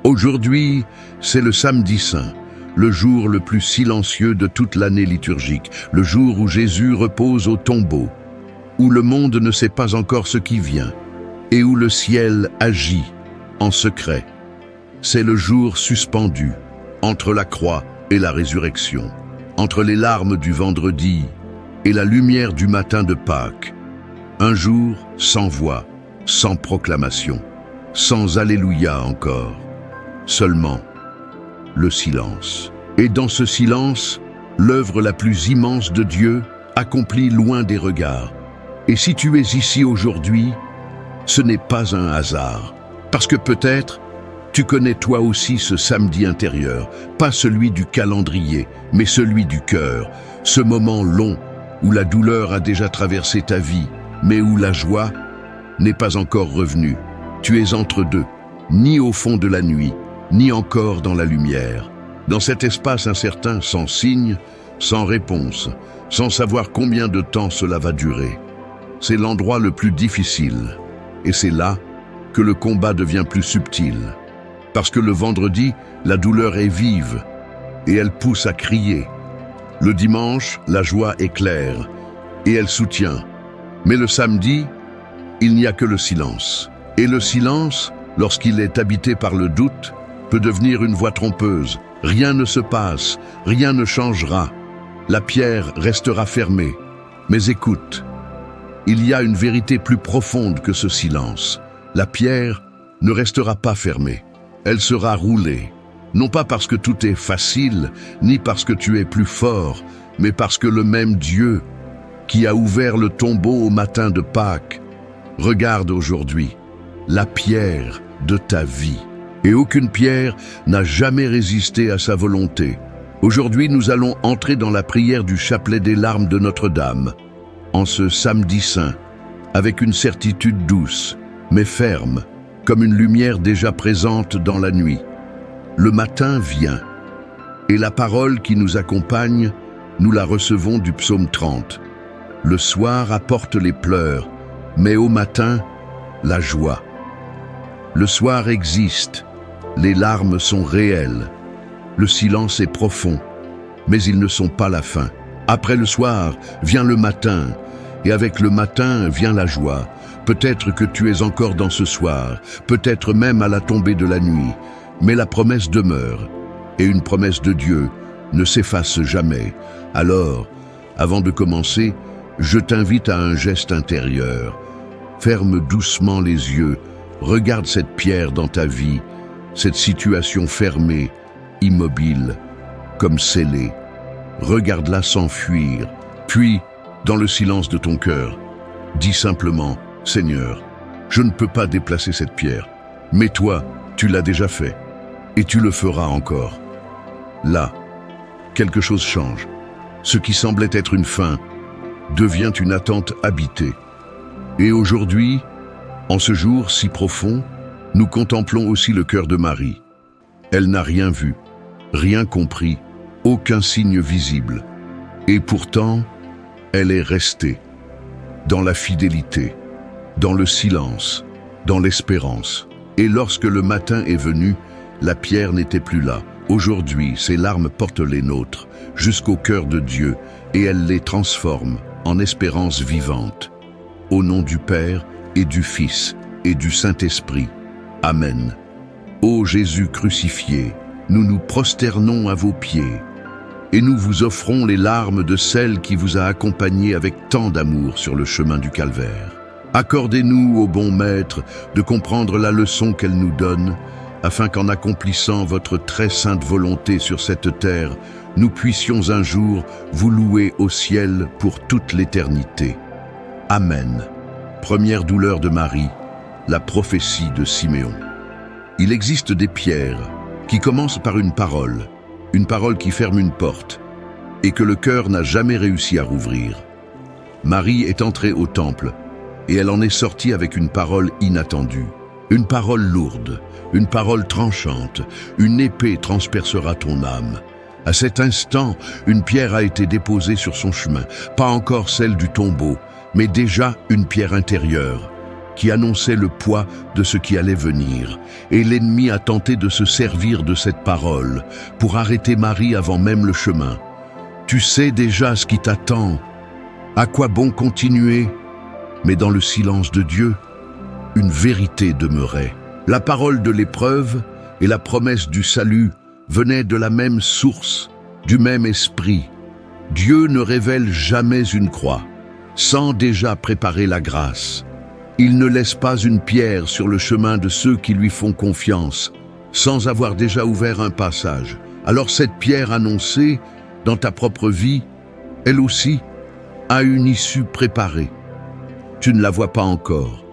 Aujourd'hui, c'est le samedi saint, le jour le plus silencieux de toute l'année liturgique, le jour où Jésus repose au tombeau, où le monde ne sait pas encore ce qui vient, et où le ciel agit en secret. C'est le jour suspendu, entre la croix et la résurrection, entre les larmes du vendredi et la lumière du matin de Pâques. Un jour sans voix, sans proclamation, sans Alléluia encore, seulement le silence. Et dans ce silence, l'œuvre la plus immense de Dieu accomplie loin des regards. Et si tu es ici aujourd'hui, ce n'est pas un hasard, parce que peut-être tu connais toi aussi ce samedi intérieur, pas celui du calendrier, mais celui du cœur, ce moment long où la douleur a déjà traversé ta vie, mais où la joie n'est pas encore revenue. Tu es entre deux, ni au fond de la nuit, ni encore dans la lumière. Dans cet espace incertain, sans signe, sans réponse, sans savoir combien de temps cela va durer. C'est l'endroit le plus difficile, et c'est là que le combat devient plus subtil. Parce que le vendredi, la douleur est vive, et elle pousse à crier. Le dimanche, la joie est claire, et elle soutient. Mais le samedi, il n'y a que le silence. Et le silence, lorsqu'il est habité par le doute, peut devenir une voix trompeuse. Rien ne se passe, rien ne changera. La pierre restera fermée. Mais écoute, il y a une vérité plus profonde que ce silence. La pierre ne restera pas fermée. Elle sera roulée. Non pas parce que tout est facile, ni parce que tu es plus fort, mais parce que le même Dieu qui a ouvert le tombeau au matin de Pâques regarde aujourd'hui la pierre de ta vie. Et aucune pierre n'a jamais résisté à sa volonté. Aujourd'hui, nous allons entrer dans la prière du chapelet des larmes de Notre-Dame, en ce samedi saint, avec une certitude douce, mais ferme, comme une lumière déjà présente dans la nuit. Le matin vient, et la parole qui nous accompagne, nous la recevons du psaume 30. Le soir apporte les pleurs, mais au matin, la joie. Le soir existe, les larmes sont réelles, le silence est profond, mais ils ne sont pas la fin. Après le soir, vient le matin, et avec le matin vient la joie. Peut-être que tu es encore dans ce soir, peut-être même à la tombée de la nuit, mais la promesse demeure, et une promesse de Dieu ne s'efface jamais. Alors, avant de commencer, je t'invite à un geste intérieur. Ferme doucement les yeux, regarde cette pierre dans ta vie, cette situation fermée, immobile, comme scellée. Regarde-la s'enfuir, puis, dans le silence de ton cœur, dis simplement: Seigneur, je ne peux pas déplacer cette pierre, mais toi, tu l'as déjà fait, et tu le feras encore. Là, quelque chose change. Ce qui semblait être une fin devient une attente habitée. Et aujourd'hui, en ce jour si profond, nous contemplons aussi le cœur de Marie. Elle n'a rien vu, rien compris, aucun signe visible. Et pourtant, elle est restée dans la fidélité, dans le silence, dans l'espérance. Et lorsque le matin est venu, la pierre n'était plus là. Aujourd'hui, ses larmes portent les nôtres jusqu'au cœur de Dieu et elle les transforme en espérance vivante. Au nom du Père et du Fils et du Saint-Esprit. Amen. Ô Jésus crucifié, nous nous prosternons à vos pieds et nous vous offrons les larmes de celle qui vous a accompagné avec tant d'amour sur le chemin du calvaire. Accordez-nous, ô bon Maître, de comprendre la leçon qu'elle nous donne, afin qu'en accomplissant votre très sainte volonté sur cette terre, nous puissions un jour vous louer au ciel pour toute l'éternité. Amen. Première douleur de Marie, la prophétie de Siméon. Il existe des pierres qui commencent par une parole qui ferme une porte, et que le cœur n'a jamais réussi à rouvrir. Marie est entrée au temple, et elle en est sortie avec une parole inattendue. Une parole lourde, une parole tranchante, une épée transpercera ton âme. À cet instant, une pierre a été déposée sur son chemin, pas encore celle du tombeau, mais déjà une pierre intérieure. qui annonçait le poids de ce qui allait venir. Et l'ennemi a tenté de se servir de cette parole pour arrêter Marie avant même le chemin. Tu sais déjà ce qui t'attend. À quoi bon continuer? Mais dans le silence de Dieu, une vérité demeurait. La parole de l'épreuve et la promesse du salut venaient de la même source, du même esprit. Dieu ne révèle jamais une croix sans déjà préparer la grâce. Il ne laisse pas une pierre sur le chemin de ceux qui lui font confiance, sans avoir déjà ouvert un passage. Alors cette pierre annoncée dans ta propre vie, elle aussi, a une issue préparée. Tu ne la vois pas encore,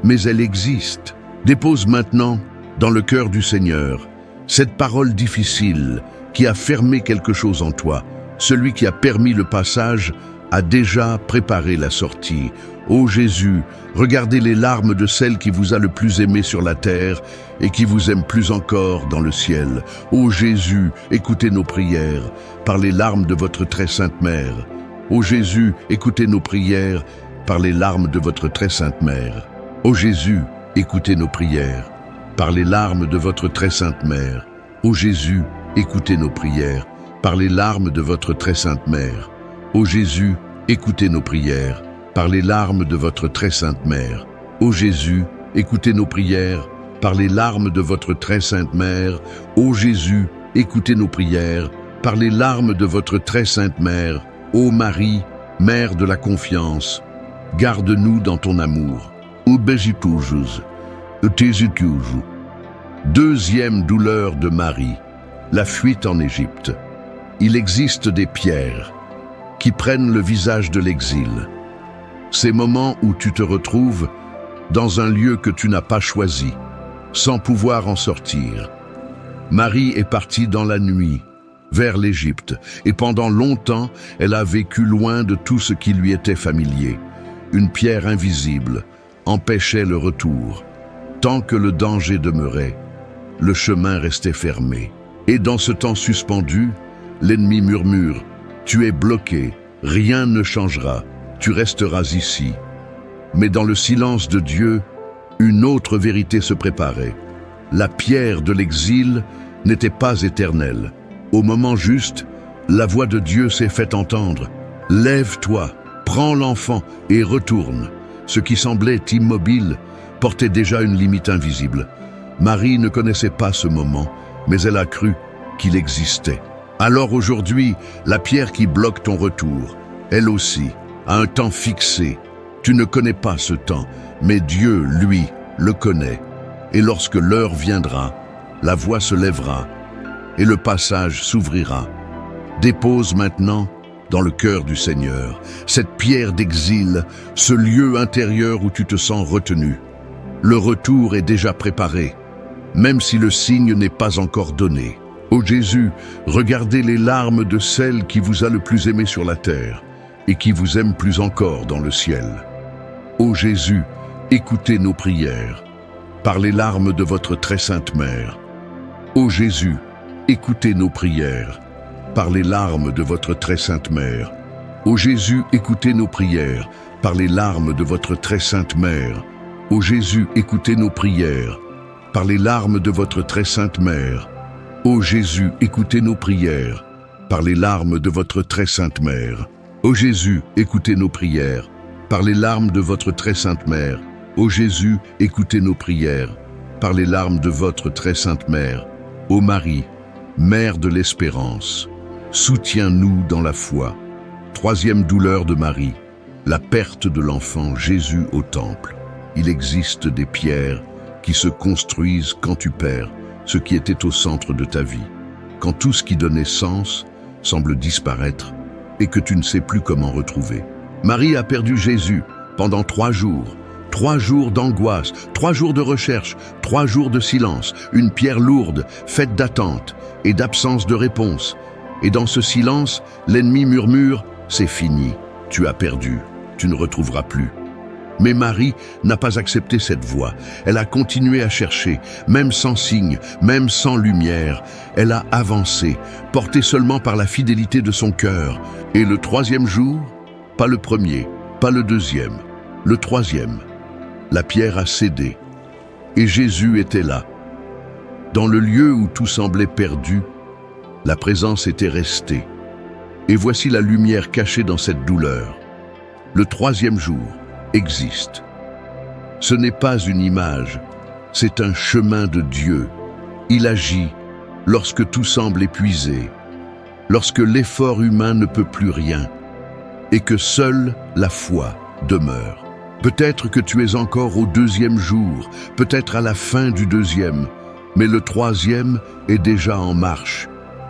mais elle existe. Dépose maintenant, dans le cœur du Seigneur, cette parole difficile qui a fermé quelque chose en toi. Celui qui a permis le passage a déjà préparé la sortie. Ô Jésus, regardez les larmes de celle qui vous a le plus aimé sur la terre et qui vous aime plus encore dans le ciel. Ô Jésus, écoutez nos prières par les larmes de votre très sainte mère. Ô Jésus, écoutez nos prières par les larmes de votre très sainte mère. Ô Jésus, écoutez nos prières par les larmes de votre très sainte mère. Ô Jésus, écoutez nos prières par les larmes de votre très sainte mère. Ô Jésus, écoutez nos prières par les larmes de votre très sainte mère. Ô Jésus, écoutez nos prières par les larmes de votre très sainte mère. Ô Jésus, écoutez nos prières par les larmes de votre très sainte mère. Ô Marie, mère de la confiance, garde-nous dans ton amour. Deuxième douleur de Marie, la fuite en Égypte. Il existe des pierres qui prennent le visage de l'exil. Ces moments où tu te retrouves dans un lieu que tu n'as pas choisi, sans pouvoir en sortir. Marie est partie dans la nuit, vers l'Égypte, et pendant longtemps, elle a vécu loin de tout ce qui lui était familier. Une pierre invisible empêchait le retour. Tant que le danger demeurait, le chemin restait fermé. Et dans ce temps suspendu, l'ennemi murmure « Tu es bloqué, rien ne changera, tu resteras ici. » Mais dans le silence de Dieu, une autre vérité se préparait. La pierre de l'exil n'était pas éternelle. Au moment juste, la voix de Dieu s'est fait entendre. « Lève-toi, prends l'enfant et retourne. » Ce qui semblait immobile portait déjà une limite invisible. Marie ne connaissait pas ce moment, mais elle a cru qu'il existait. Alors aujourd'hui, la pierre qui bloque ton retour, elle aussi, a un temps fixé. Tu ne connais pas ce temps, mais Dieu, lui, le connaît. Et lorsque l'heure viendra, la voie se lèvera et le passage s'ouvrira. Dépose maintenant, dans le cœur du Seigneur, cette pierre d'exil, ce lieu intérieur où tu te sens retenu. Le retour est déjà préparé, même si le signe n'est pas encore donné. Ô Jésus, regardez les larmes de celle qui vous a le plus aimé sur la terre et qui vous aime plus encore dans le ciel. Ô Jésus, écoutez nos prières par les larmes de votre très sainte mère. Ô Jésus, écoutez nos prières par les larmes de votre très sainte mère. Ô Jésus, écoutez nos prières par les larmes de votre très sainte mère. Ô Jésus, écoutez nos prières par les larmes de votre très sainte mère. Ô Jésus, écoutez nos prières par les larmes de votre très sainte mère. Ô Jésus, écoutez nos prières par les larmes de votre très sainte mère. Ô Jésus, écoutez nos prières par les larmes de votre très sainte mère. Ô Marie, mère de l'espérance, soutiens-nous dans la foi. Troisième douleur de Marie, la perte de l'enfant Jésus au temple. Il existe des pierres qui se construisent quand tu perds ce qui était au centre de ta vie, quand tout ce qui donnait sens semble disparaître et que tu ne sais plus comment retrouver. Marie a perdu Jésus pendant 3 jours. 3 jours d'angoisse, 3 jours de recherche, 3 jours de silence, une pierre lourde, faite d'attente et d'absence de réponse. Et dans ce silence, l'ennemi murmure « C'est fini, tu as perdu, tu ne retrouveras plus ». Mais Marie n'a pas accepté cette voie. Elle a continué à chercher, même sans signe, même sans lumière. Elle a avancé, portée seulement par la fidélité de son cœur. Et le 3e jour, pas le premier, pas le 2e, le 3e. la pierre a cédé, et Jésus était là. Dans le lieu où tout semblait perdu, la présence était restée. Et voici la lumière cachée dans cette douleur. Le troisième jour existe. Ce n'est pas une image, c'est un chemin de Dieu. Il agit lorsque tout semble épuisé, lorsque l'effort humain ne peut plus rien, et que seule la foi demeure. Peut-être que tu es encore au deuxième jour, peut-être à la fin du deuxième, mais le troisième est déjà en marche.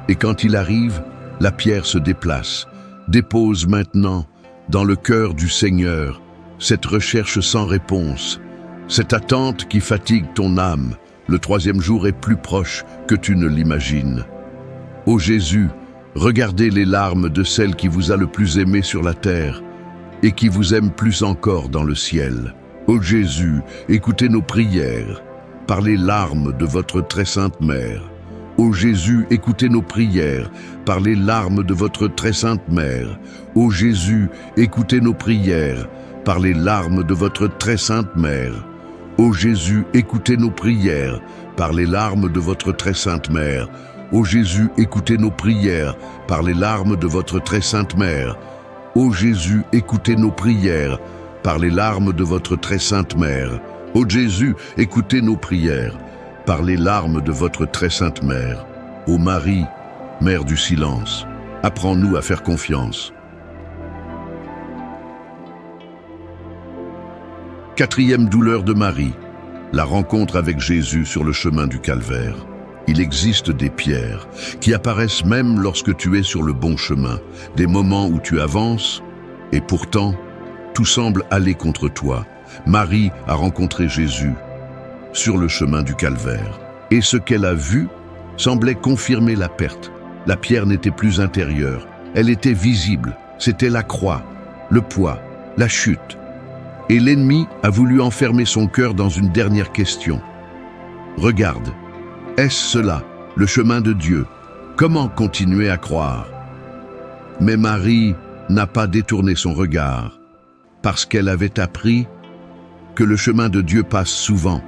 Et quand il arrive, la pierre se déplace. Dépose maintenant, dans le cœur du Seigneur, cette recherche sans réponse, cette attente qui fatigue ton âme. Le troisième jour est plus proche que tu ne l'imagines. Ô Jésus, regardez les larmes de celle qui vous a le plus aimé sur la terre et qui vous aime plus encore dans le ciel. Ô Jésus, écoutez nos prières par les larmes de votre très sainte mère. Ô Jésus, écoutez nos prières par les larmes de votre très sainte mère. Ô Jésus, écoutez nos prières par les larmes de votre très sainte mère. Ô Jésus, écoutez nos prières par les larmes de votre très sainte mère. Ô Jésus, écoutez nos prières par les larmes de votre très sainte mère. Ô Jésus, écoutez nos prières par les larmes de votre très sainte mère. Ô Jésus, écoutez nos prières par les larmes de votre très sainte mère. Ô Marie, mère du silence, apprends-nous à faire confiance. Quatrième douleur de Marie, la rencontre avec Jésus sur le chemin du calvaire. Il existe des pierres qui apparaissent même lorsque tu es sur le bon chemin, des moments où tu avances et pourtant tout semble aller contre toi. Marie a rencontré Jésus sur le chemin du calvaire et ce qu'elle a vu semblait confirmer la perte. La pierre n'était plus intérieure, elle était visible, c'était la croix, le poids, la chute. Et l'ennemi a voulu enfermer son cœur dans une dernière question. Regarde, est-ce cela, le chemin de Dieu? Comment continuer à croire? Mais Marie n'a pas détourné son regard, parce qu'elle avait appris que le chemin de Dieu passe souvent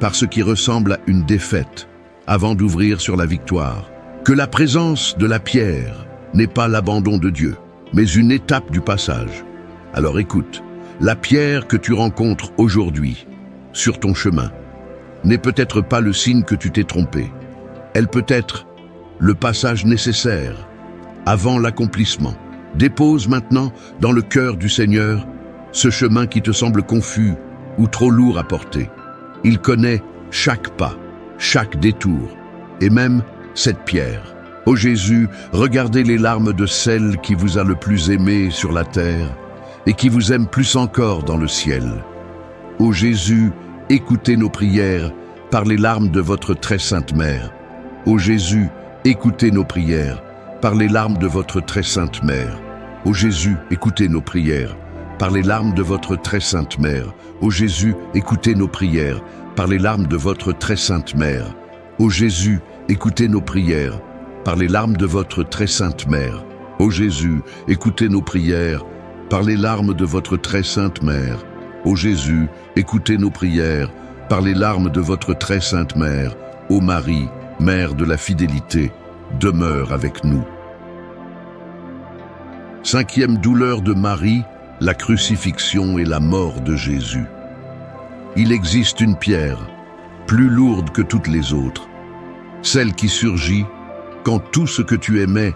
par ce qui ressemble à une défaite, avant d'ouvrir sur la victoire. Que la présence de la pierre n'est pas l'abandon de Dieu, mais une étape du passage. Alors écoute, la pierre que tu rencontres aujourd'hui, sur ton chemin, n'est peut-être pas le signe que tu t'es trompé. Elle peut être le passage nécessaire, avant l'accomplissement. Dépose maintenant dans le cœur du Seigneur ce chemin qui te semble confus ou trop lourd à porter. Il connaît chaque pas, chaque détour, et même cette pierre. Ô Jésus, regardez les larmes de celle qui vous a le plus aimé sur la terre et qui vous aime plus encore dans le ciel. Ô Jésus, écoutez nos prières par les larmes de votre très sainte mère. Ô Jésus, écoutez nos prières par les larmes de votre très sainte mère. Ô Jésus, écoutez nos prières par les larmes de votre très sainte mère. Ô Jésus, écoutez nos prières par les larmes de votre très sainte mère. Ô Jésus, écoutez nos prières par les larmes de votre très sainte mère. Ô Jésus, écoutez nos prières par les larmes de votre très sainte mère. Ô Jésus, écoutez nos prières par les larmes de votre très sainte mère. Ô Marie, mère de la fidélité, demeure avec nous. Cinquième douleur de Marie, la crucifixion et la mort de Jésus. Il existe une pierre, plus lourde que toutes les autres, celle qui surgit quand tout ce que tu aimais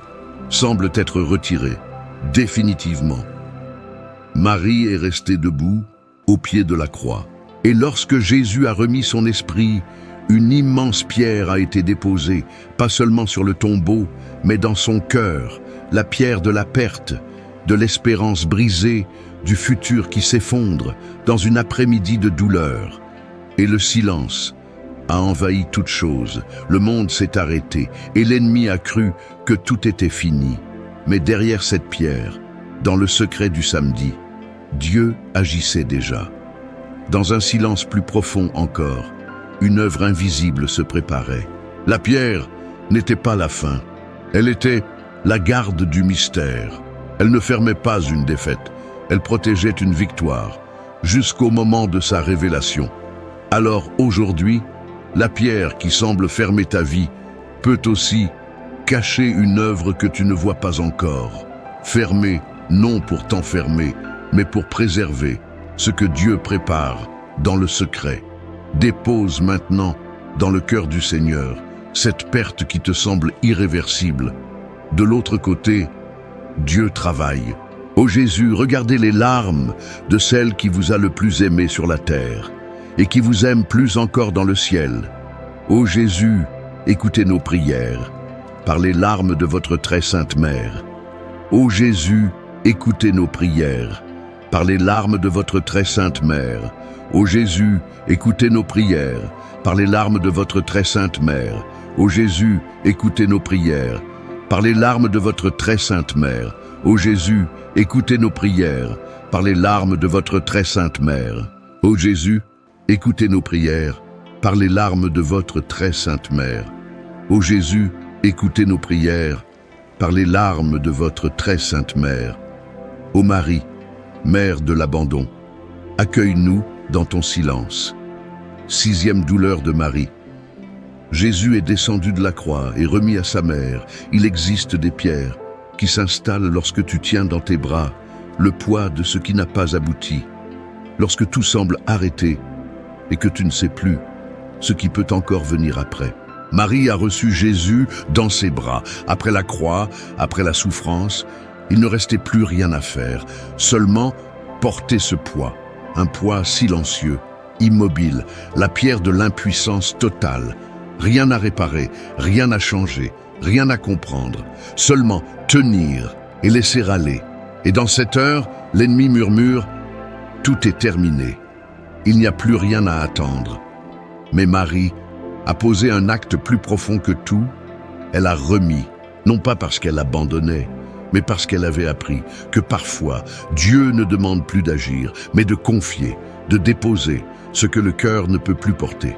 semble être retiré, définitivement. Marie est restée debout, au pied de la croix. Et lorsque Jésus a remis son esprit, une immense pierre a été déposée, pas seulement sur le tombeau, mais dans son cœur, la pierre de la perte, de l'espérance brisée, du futur qui s'effondre dans une après-midi de douleur. Et le silence a envahi toute chose, le monde s'est arrêté, et l'ennemi a cru que tout était fini. Mais derrière cette pierre, dans le secret du samedi, Dieu agissait déjà. Dans un silence plus profond encore, une œuvre invisible se préparait. La pierre n'était pas la fin, elle était la garde du mystère. Elle ne fermait pas une défaite, elle protégeait une victoire. jusqu'au moment de sa révélation. Alors aujourd'hui, la pierre qui semble fermer ta vie peut aussi cacher une œuvre que tu ne vois pas encore. Fermer, non pour t'enfermer, mais pour préserver ce que Dieu prépare dans le secret. Dépose maintenant dans le cœur du Seigneur cette perte qui te semble irréversible. De l'autre côté, Dieu travaille. Ô Jésus, regardez les larmes de celle qui vous a le plus aimé sur la terre et qui vous aime plus encore dans le ciel. Ô Jésus, écoutez nos prières par les larmes de votre très sainte mère. Ô Jésus, écoutez nos prières par les larmes de votre très sainte mère. Ô Jésus, écoutez nos prières par les larmes de votre très sainte mère. Ô Jésus, écoutez nos prières par les larmes de votre très sainte mère. Ô Jésus, écoutez nos prières par les larmes de votre très sainte mère. Ô Jésus, écoutez nos prières par les larmes de votre très sainte mère. Ô Jésus, écoutez nos prières par les larmes de votre très sainte mère. Ô Marie, mère de l'abandon, accueille-nous dans ton silence. 6e douleur de Marie. Jésus est descendu de la croix et remis à sa mère. Il existe des pierres qui s'installent lorsque tu tiens dans tes bras le poids de ce qui n'a pas abouti, lorsque tout semble arrêté et que tu ne sais plus ce qui peut encore venir après. Marie a reçu Jésus dans ses bras. Après la croix, après la souffrance, il ne restait plus rien à faire, seulement porter ce poids, un poids silencieux, immobile, la pierre de l'impuissance totale. Rien à réparer, rien à changer, rien à comprendre, seulement tenir et laisser aller. Et dans cette heure, l'ennemi murmure « Tout est terminé, il n'y a plus rien à attendre ». Mais Marie a posé un acte plus profond que tout, elle a remis, non pas parce qu'elle abandonnait, mais parce qu'elle avait appris que parfois Dieu ne demande plus d'agir, mais de confier, de déposer ce que le cœur ne peut plus porter.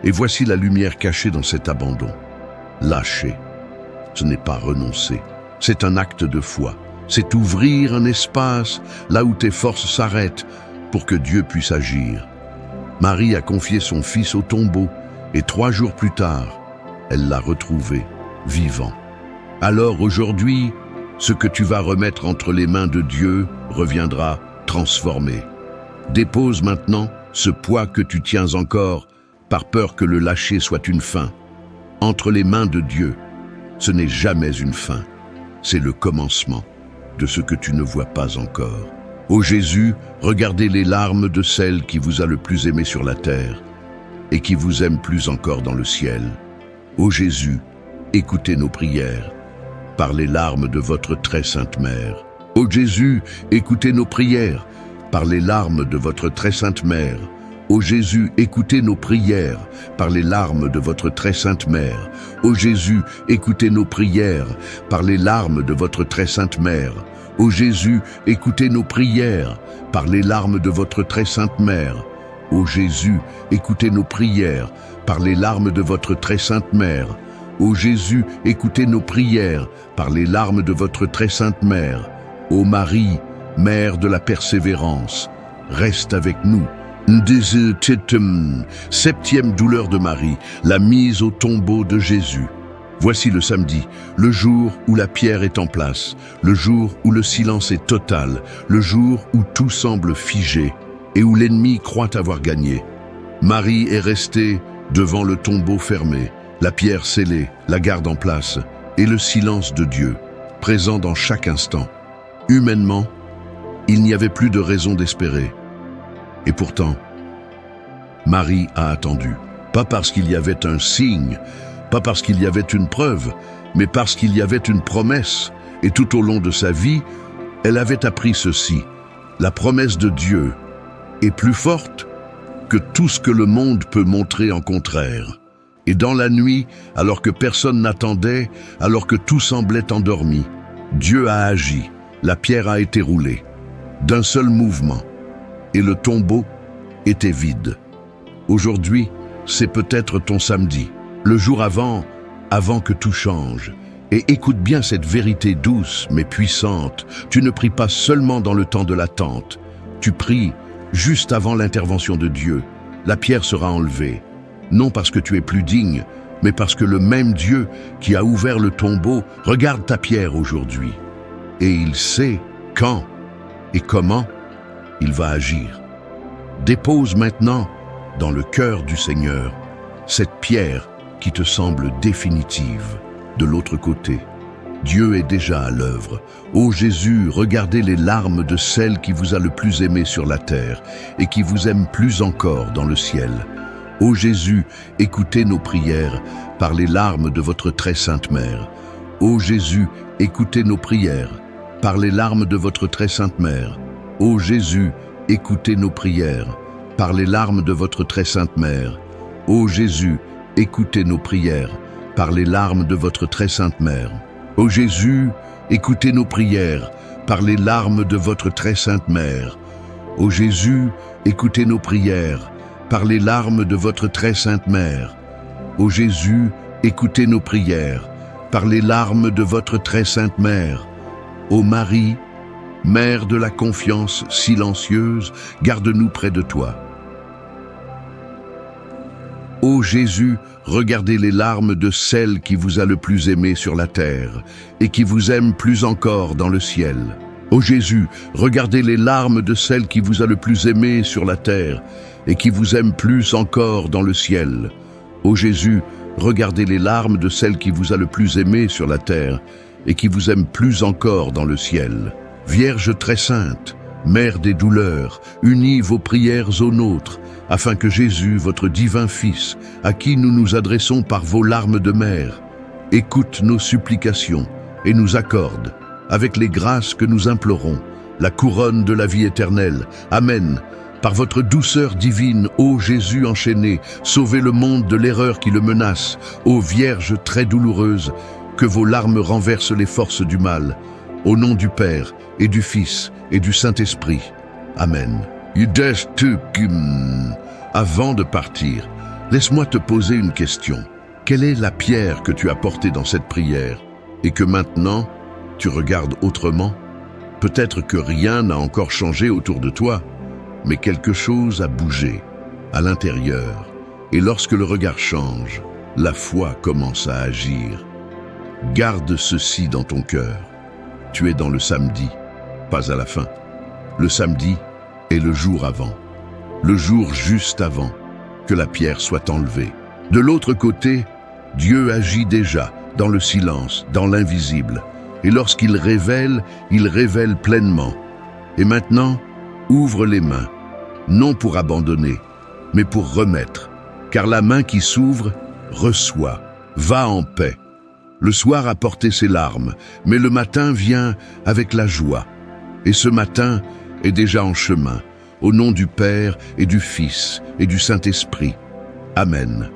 Et voici la lumière cachée dans cet abandon. Lâcher, ce n'est pas renoncer, c'est un acte de foi. C'est ouvrir un espace là où tes forces s'arrêtent pour que Dieu puisse agir. Marie a confié son fils au tombeau et 3 jours plus tard, elle l'a retrouvé vivant. Alors aujourd'hui, ce que tu vas remettre entre les mains de Dieu reviendra transformé. Dépose maintenant ce poids que tu tiens encore par peur que le lâcher soit une fin. Entre les mains de Dieu, ce n'est jamais une fin, c'est le commencement de ce que tu ne vois pas encore. Ô Jésus, regardez les larmes de celle qui vous a le plus aimé sur la terre et qui vous aime plus encore dans le ciel. Ô Jésus, écoutez nos prières par les larmes de votre très sainte mère. Ô Jésus, écoutez nos prières par les larmes de votre très sainte mère. Ô Jésus, écoutez nos prières par les larmes de votre très sainte mère. Ô Jésus, écoutez nos prières par les larmes de votre très sainte mère. Ô Jésus, écoutez nos prières par les larmes de votre très sainte mère. Ô Jésus, écoutez nos prières par les larmes de votre très sainte mère. Ô Jésus, écoutez nos prières par les larmes de votre très sainte mère. Ô Marie, mère de la persévérance, reste avec nous. 7e douleur de Marie, la mise au tombeau de Jésus. Voici le samedi, le jour où la pierre est en place, le jour où le silence est total, le jour où tout semble figé et où l'ennemi croit avoir gagné. Marie est restée devant le tombeau fermé, la pierre scellée, la garde en place et le silence de Dieu, présent dans chaque instant. Humainement, il n'y avait plus de raison d'espérer. Et pourtant, Marie a attendu, pas parce qu'il y avait un signe, pas parce qu'il y avait une preuve, mais parce qu'il y avait une promesse. Et tout au long de sa vie, elle avait appris ceci: la promesse de Dieu est plus forte que tout ce que le monde peut montrer en contraire. Et dans la nuit, alors que personne n'attendait, alors que tout semblait endormi, Dieu a agi, la pierre a été roulée, d'un seul mouvement, et le tombeau était vide. Aujourd'hui, c'est peut-être ton samedi, le jour avant que tout change. Et écoute bien cette vérité douce mais puissante. Tu ne pries pas seulement dans le temps de l'attente. Tu pries juste avant l'intervention de Dieu, la pierre sera enlevée, non parce que tu es plus digne, mais parce que le même Dieu qui a ouvert le tombeau regarde ta pierre aujourd'hui. Et il sait quand et comment il va agir. Dépose maintenant dans le cœur du Seigneur cette pierre qui te semble définitive. De l'autre côté, Dieu est déjà à l'œuvre. Ô Jésus, regardez les larmes de celle qui vous a le plus aimé sur la terre et qui vous aime plus encore dans le ciel. Ô Jésus, écoutez nos prières par les larmes de votre très sainte mère. Ô Jésus, écoutez nos prières par les larmes de votre très sainte mère. Ô Jésus, écoutez nos prières par les larmes de votre très sainte mère. Ô Jésus, écoutez nos prières par les larmes de votre très sainte mère. Ô Jésus, écoutez nos prières par les larmes de votre très sainte mère. Ô Jésus, écoutez nos prières par les larmes de votre très sainte mère. Ô Jésus, écoutez nos prières par les larmes de votre très sainte mère. Ô Marie, Mère de la confiance silencieuse, garde-nous près de toi. Ô Jésus, regardez les larmes de celle qui vous a le plus aimé sur la terre et qui vous aime plus encore dans le ciel. Ô Jésus, regardez les larmes de celle qui vous a le plus aimé sur la terre et qui vous aime plus encore dans le ciel. Ô Jésus, regardez les larmes de celle qui vous a le plus aimé sur la terre et qui vous aime plus encore dans le ciel. Vierge très sainte, Mère des douleurs, unis vos prières aux nôtres, afin que Jésus, votre divin Fils, à qui nous nous adressons par vos larmes de mère, écoute nos supplications et nous accorde, avec les grâces que nous implorons, la couronne de la vie éternelle. Amen. Par votre douceur divine, ô Jésus enchaîné, sauvez le monde de l'erreur qui le menace. Ô Vierge très douloureuse, que vos larmes renversent les forces du mal. Au nom du Père, et du Fils, et du Saint-Esprit. Amen. Avant de partir, laisse-moi te poser une question. Quelle est la pierre que tu as portée dans cette prière et que maintenant, tu regardes autrement? Peut-être que rien n'a encore changé autour de toi, mais quelque chose a bougé à l'intérieur. Et lorsque le regard change, la foi commence à agir. Garde ceci dans ton cœur. Tu es dans le samedi, pas à la fin. Le samedi est le jour avant, le jour juste avant que la pierre soit enlevée. De l'autre côté, Dieu agit déjà dans le silence, dans l'invisible. Et lorsqu'il révèle, il révèle pleinement. Et maintenant, ouvre les mains, non pour abandonner, mais pour remettre. Car la main qui s'ouvre, reçoit, va en paix. Le soir a porté ses larmes, mais le matin vient avec la joie. Et ce matin est déjà en chemin, au nom du Père et du Fils et du Saint-Esprit. Amen.